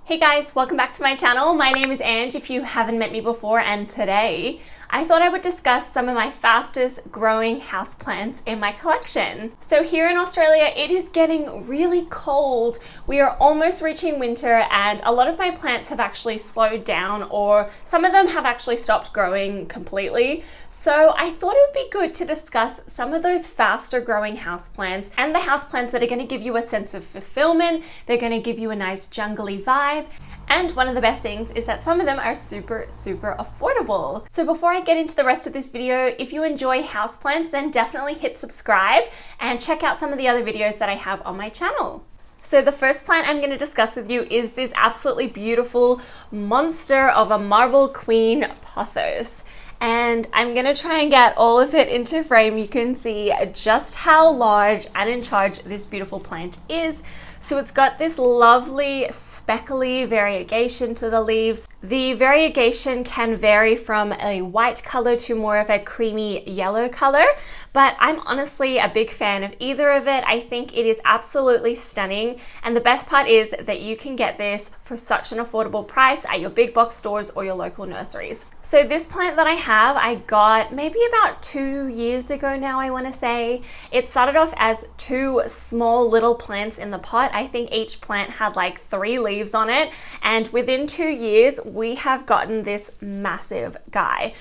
Hey guys, welcome back to my channel. My name is Ange if you haven't met me before, and today I thought I would discuss some of my fastest growing houseplants in my collection. So here in Australia, it is getting really cold. We are almost reaching winter and a lot of my plants have actually slowed down, or some of them have actually stopped growing completely. So I thought it would be good to discuss some of those faster growing houseplants and the houseplants that are going to give you a sense of fulfillment. They're going to give you a nice jungly vibe. And one of the best things is that some of them are super affordable. So before I get into the rest of this video, if you enjoy houseplants, then definitely hit subscribe and check out some of the other videos that I have on my channel. So the first plant I'm going to discuss with you is this absolutely beautiful monster of a marble queen pothos. And I'm going to try and get all of it into frame. You can see just how large and in charge this beautiful plant is. So it's got this lovely speckly variegation to the leaves. The variegation can vary from a white color to more of a creamy yellow color, but I'm honestly a big fan of either of it. I think it is absolutely stunning, and the best part is that you can get this for such an affordable price at your big box stores or your local nurseries. So this plant that I have, I got maybe about 2 years ago now, I want to say. It started off as 2 small little plants in the pot. I think each plant had like 3 leaves on it, and within 2 years we have gotten this massive guy.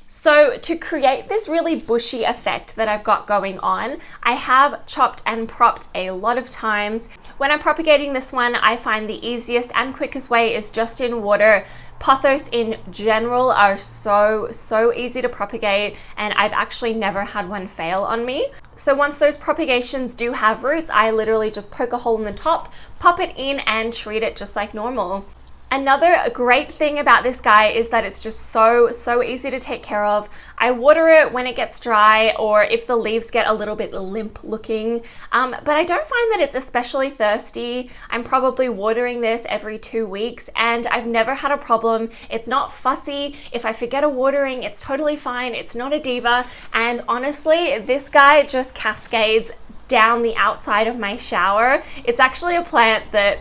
So to create this really bushy effect that I've got going on, I have chopped and propped a lot of times. When I'm propagating this one, I find the easiest and quickest way is just in water. Pothos in general are so easy to propagate, and I've actually never had one fail on me. So once those propagations do have roots, I literally just poke a hole in the top, pop it in, and treat it just like normal. Another great thing about this guy is that it's just so easy to take care of. I water it when it gets dry or if the leaves get a little bit limp looking, but I don't find that it's especially thirsty. I'm probably watering this every 2 weeks and I've never had a problem. It's not fussy. If I forget a watering, it's totally fine. It's not a diva, and honestly, this guy just cascades down the outside of my shower. It's actually a plant that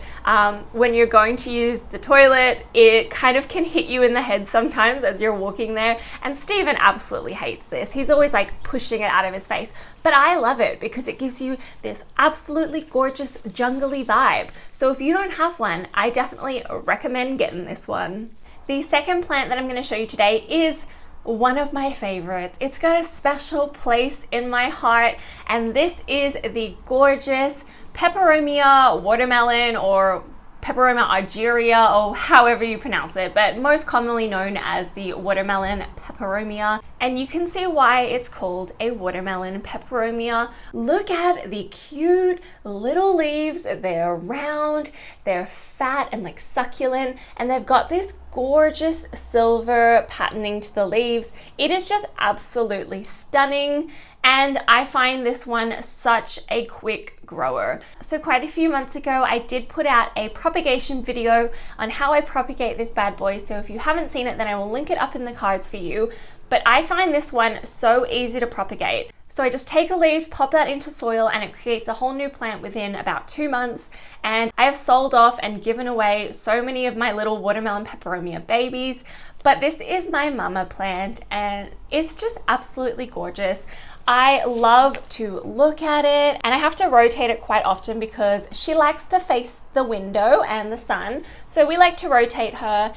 when you're going to use the toilet, it kind of can hit you in the head sometimes as you're walking there. And Steven absolutely hates this. He's always like pushing it out of his face. But I love it because it gives you this absolutely gorgeous jungly vibe. So if you don't have one, I definitely recommend getting this one. The second plant that I'm going to show you today is one of my favorites. It's got a special place in my heart, and this is the gorgeous Peperomia watermelon, or Peperomia Algeria, or however you pronounce it, but most commonly known as the watermelon Peperomia. And you can see why it's called a watermelon Peperomia. Look at the cute little leaves. They're round, they're fat and like succulent, and they've got this gorgeous silver patterning to the leaves. It is just absolutely stunning, and I find this one such a quick grower. So quite a few months ago, I did put out a propagation video on how I propagate this bad boy. So if you haven't seen it, then I will link it up in the cards for you. But I find this one so easy to propagate. So I just take a leaf, pop that into soil, and it creates a whole new plant within about 2 months. And I have sold off and given away so many of my little watermelon Peperomia babies. But this is my mama plant, and it's just absolutely gorgeous. I love to look at it, and I have to rotate it quite often because she likes to face the window and the sun. So we like to rotate her.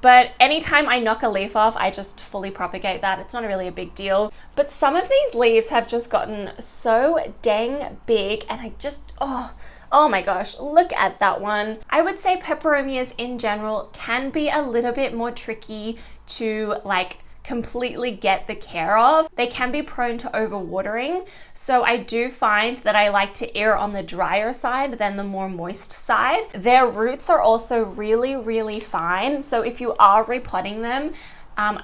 But anytime I knock a leaf off, I just fully propagate that. It's not really a big deal. But some of these leaves have just gotten so dang big, and I just, oh my gosh, look at that one. I would say Peperomias in general can be a little bit more tricky to like completely get the care of. They can be prone to overwatering. So I do find that I like to err on the drier side than the more moist side. Their roots are also really fine. So if you are repotting them,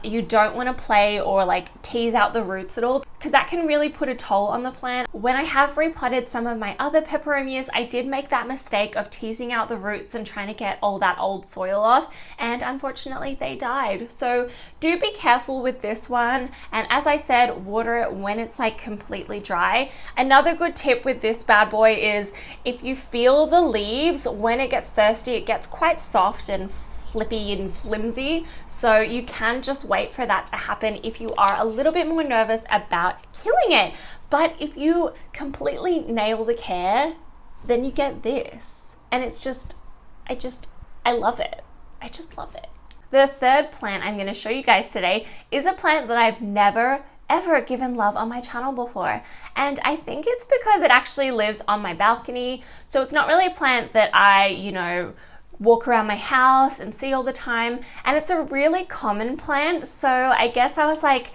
you don't want to play or like tease out the roots at all, because that can really put a toll on the plant. When I have repotted some of my other peperomias, I did make that mistake of teasing out the roots and trying to get all that old soil off, and unfortunately they died. So do be careful with this one, and as I said, water it when it's like completely dry. Another good tip with this bad boy is if you feel the leaves, when it gets thirsty, it gets quite soft and flippy and flimsy, so you can just wait for that to happen if you are a little bit more nervous about killing it. But if you completely nail the care, then you get this, and it's just, I love it. I just love it. The third plant I'm going to show you guys today is a plant that I've never ever given love on my channel before, and I think it's because it actually lives on my balcony, so it's not really a plant that I, walk around my house and see all the time, and it's a really common plant, so I guess I was like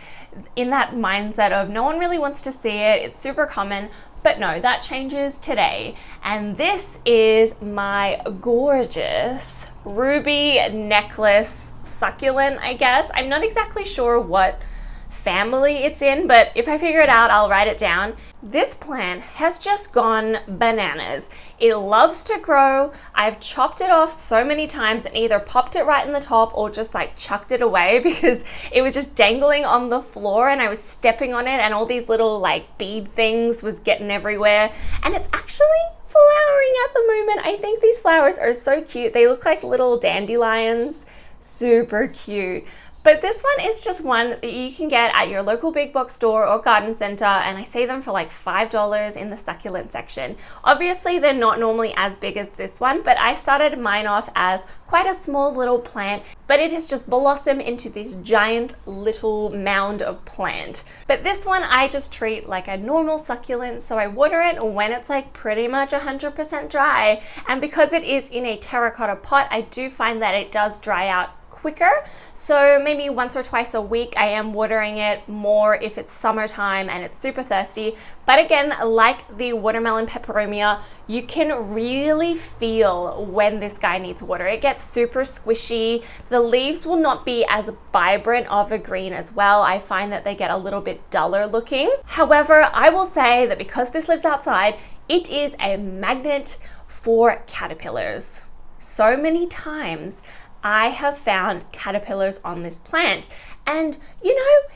in that mindset of no one really wants to see it, it's super common. But no, that changes today, and this is my gorgeous ruby necklace succulent, I guess. I'm not exactly sure what family it's in, but if I figure it out, I'll write it down. This plant has just gone bananas. It loves to grow. I've chopped it off so many times and either popped it right in the top or just like chucked it away because it was just dangling on the floor and I was stepping on it and all these little like bead things was getting everywhere. And it's actually flowering at the moment. I think these flowers are so cute. They look like little dandelions. Super cute. But this one is just one that you can get at your local big box store or garden center, and I see them for like $5 in the succulent section. Obviously, they're not normally as big as this one, but I started mine off as quite a small little plant, but it has just blossomed into this giant little mound of plant. But this one I just treat like a normal succulent, so I water it when it's like pretty much 100% dry. And because it is in a terracotta pot, I do find that it does dry out quicker, so maybe once or twice a week I am watering it more if it's summertime and it's super thirsty. But again, like the watermelon peperomia, you can really feel when this guy needs water. It gets super squishy. The leaves will not be as vibrant of a green as well. I find that they get a little bit duller looking. However, I will say that because this lives outside, it is a magnet for caterpillars. So many times I have found caterpillars on this plant, and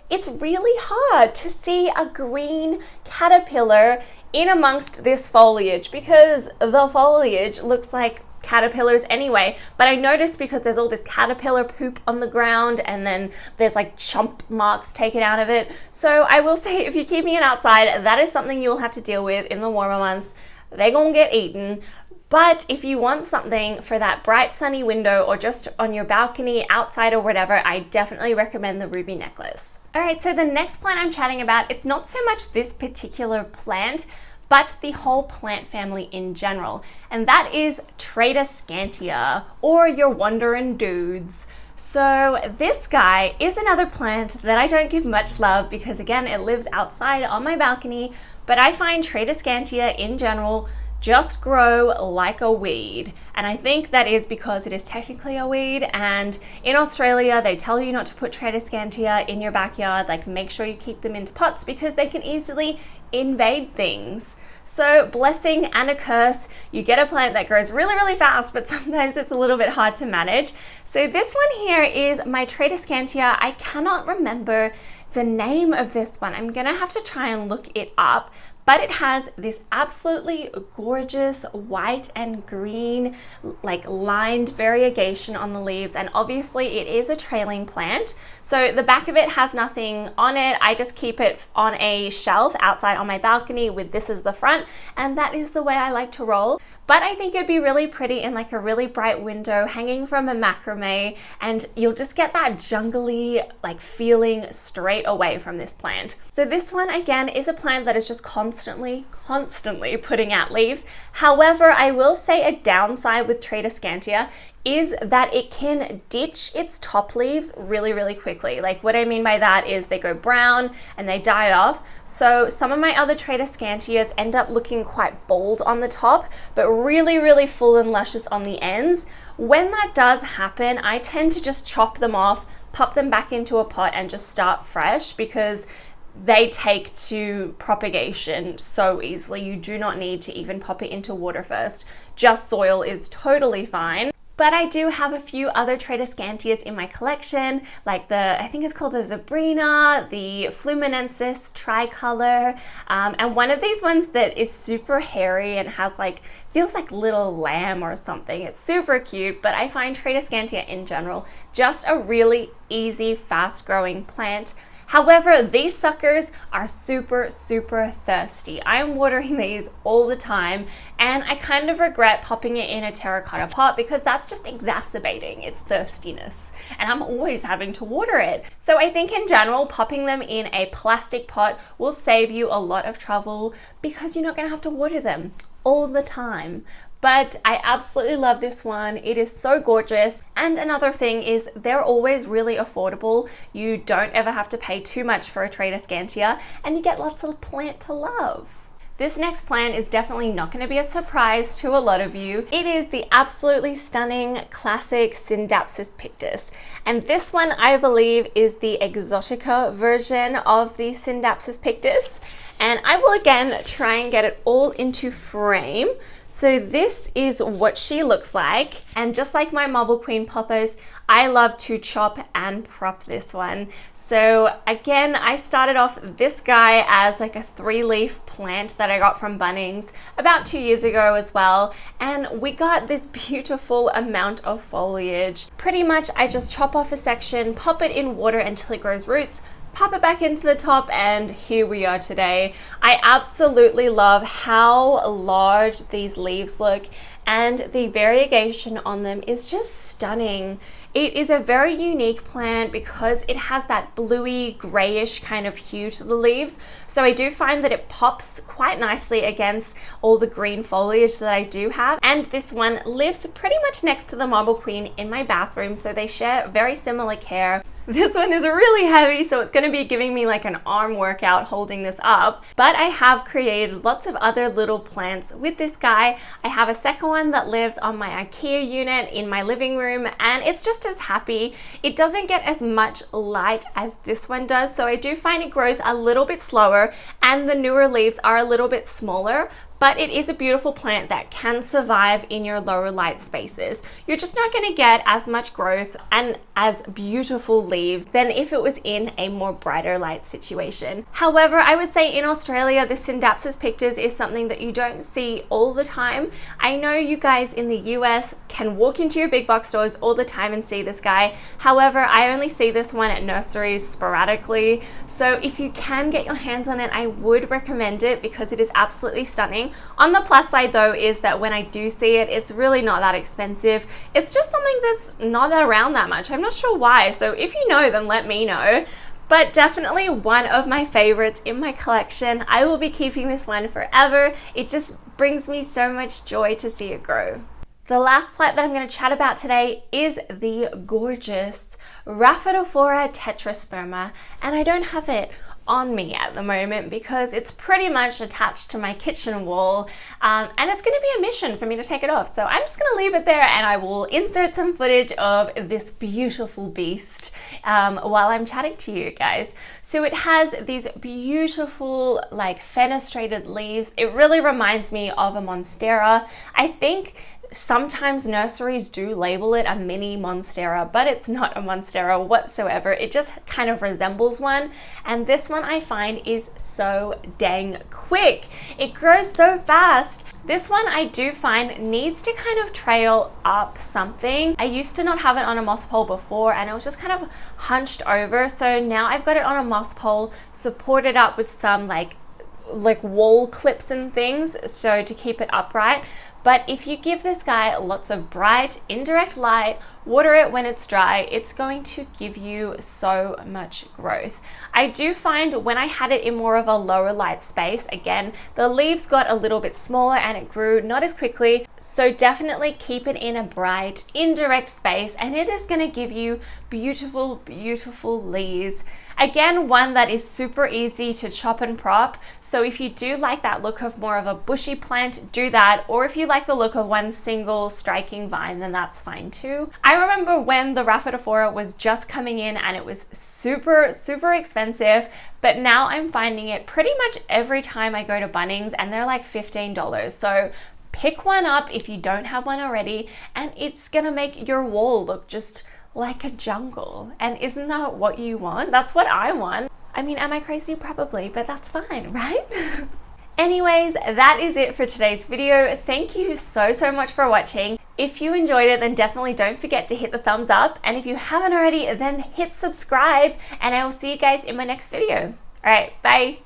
it's really hard to see a green caterpillar in amongst this foliage because the foliage looks like caterpillars anyway. But I noticed because there's all this caterpillar poop on the ground and then there's like chomp marks taken out of it. So I will say, if you're keeping it outside, that is something you will have to deal with in the warmer months. They're gonna get eaten. But if you want something for that bright sunny window or just on your balcony, outside or whatever, I definitely recommend the ruby necklace. All right, so the next plant I'm chatting about, it's not so much this particular plant, but the whole plant family in general. And that is Tradescantia, or your wandering dudes. So this guy is another plant that I don't give much love because again, it lives outside on my balcony, but I find Tradescantia in general just grow like a weed. And I think that is because it is technically a weed, and in Australia they tell you not to put Tradescantia in your backyard, like make sure you keep them into pots because they can easily invade things. So blessing and a curse, you get a plant that grows really, really fast, but sometimes it's a little bit hard to manage. So this one here is my Tradescantia. I cannot remember the name of this one. I'm gonna have to try and look it up. But it has this absolutely gorgeous white and green, like lined variegation on the leaves. And obviously it is a trailing plant. So the back of it has nothing on it. I just keep it on a shelf outside on my balcony with this as the front. And that is the way I like to roll. But I think it'd be really pretty in like a really bright window hanging from a macrame, and you'll just get that jungly like feeling straight away from this plant. So this one again is a plant that is just constantly putting out leaves. However, I will say a downside with Tradescantia is that it can ditch its top leaves really, really quickly. Like what I mean by that is they go brown and they die off. So some of my other Tradescantias end up looking quite bald on the top, but really, really full and luscious on the ends. When that does happen, I tend to just chop them off, pop them back into a pot and just start fresh because they take to propagation so easily. You do not need to even pop it into water first. Just soil is totally fine. But I do have a few other Tradescantias in my collection, like I think it's called the Zebrina, the Fluminensis tricolor, and one of these ones that is super hairy and has feels like little lamb or something. It's super cute, but I find Tradescantia in general just a really easy, fast growing plant. However, these suckers are super, super thirsty. I am watering these all the time, and I kind of regret popping it in a terracotta pot because that's just exacerbating its thirstiness, and I'm always having to water it. So I think in general, popping them in a plastic pot will save you a lot of trouble because you're not going to have to water them all the time. But I absolutely love this one. It is so gorgeous. And another thing is they're always really affordable. You don't ever have to pay too much for a Tradescantia, and you get lots of plant to love. This next plant is definitely not going to be a surprise to a lot of you. It is the absolutely stunning classic Scindapsus pictus. And this one, I believe, is the Exotica version of the Scindapsus pictus. And I will again try and get it all into frame. So this is what she looks like. And just like my Marble Queen Pothos, I love to chop and prop this one. So again, I started off this guy as like a 3-leaf plant that I got from Bunnings about 2 years ago as well. And we got this beautiful amount of foliage. Pretty much I just chop off a section, pop it in water until it grows roots, pop it back into the top, and here we are today. I absolutely love how large these leaves look, and the variegation on them is just stunning. It is a very unique plant because it has that bluey grayish kind of hue to the leaves. So I do find that it pops quite nicely against all the green foliage that I do have. And this one lives pretty much next to the Marble Queen in my bathroom, so they share very similar care. This one is really heavy, so it's going to be giving me like an arm workout holding this up. But I have created lots of other little plants with this guy. I have a second one that lives on my IKEA unit in my living room, and it's just as happy. It doesn't get as much light as this one does, so I do find it grows a little bit slower, and the newer leaves are a little bit smaller. But it is a beautiful plant that can survive in your lower light spaces. You're just not going to get as much growth and as beautiful leaves than if it was in a more brighter light situation. However, I would say in Australia, the Scindapsus pictus is something that you don't see all the time. I know you guys in the US can walk into your big box stores all the time and see this guy. However, I only see this one at nurseries sporadically. So if you can get your hands on it, I would recommend it because it is absolutely stunning. On the plus side though is that when I do see it, it's really not that expensive. It's just something that's not around that much. I'm not sure why, so if you know, then let me know. But definitely one of my favorites in my collection. I will be keeping this one forever. It just brings me so much joy to see it grow. The last plant that I'm going to chat about today is the gorgeous Rhaphidophora Tetrasperma, and I don't have it on me at the moment because it's pretty much attached to my kitchen wall, and it's going to be a mission for me to take it off. So I'm just going to leave it there, and I will insert some footage of this beautiful beast while I'm chatting to you guys. So it has these beautiful like fenestrated leaves. It really reminds me of a monstera. I think sometimes nurseries do label it a mini monstera, but it's not a monstera whatsoever. It just kind of resembles one. And this one I find is so dang quick. It grows so fast. This one I do find needs to kind of trail up something. I used to not have it on a moss pole before, and it was just kind of hunched over. So now I've got it on a moss pole, supported up with some like wall clips and things, so to keep it upright. But if you give this guy lots of bright, indirect light, water it when it's dry, it's going to give you so much growth. I do find when I had it in more of a lower light space, again, the leaves got a little bit smaller and it grew not as quickly. So definitely keep it in a bright, indirect space, and it is going to give you beautiful, beautiful leaves. Again, one that is super easy to chop and prop. So if you do like that look of more of a bushy plant, do that. Or if you like the look of one single striking vine, then that's fine too. I I remember when the Rhaphidophora was just coming in and it was super, super expensive, but now I'm finding it pretty much every time I go to Bunnings and they're like $15. So pick one up if you don't have one already, and it's gonna make your wall look just like a jungle. And isn't that what you want? That's what I want. I mean, am I crazy? Probably, but that's fine, right? Anyways, that is it for today's video. Thank you so much for watching. If you enjoyed it, then definitely don't forget to hit the thumbs up. And if you haven't already, then hit subscribe, and I will see you guys in my next video. All right, bye.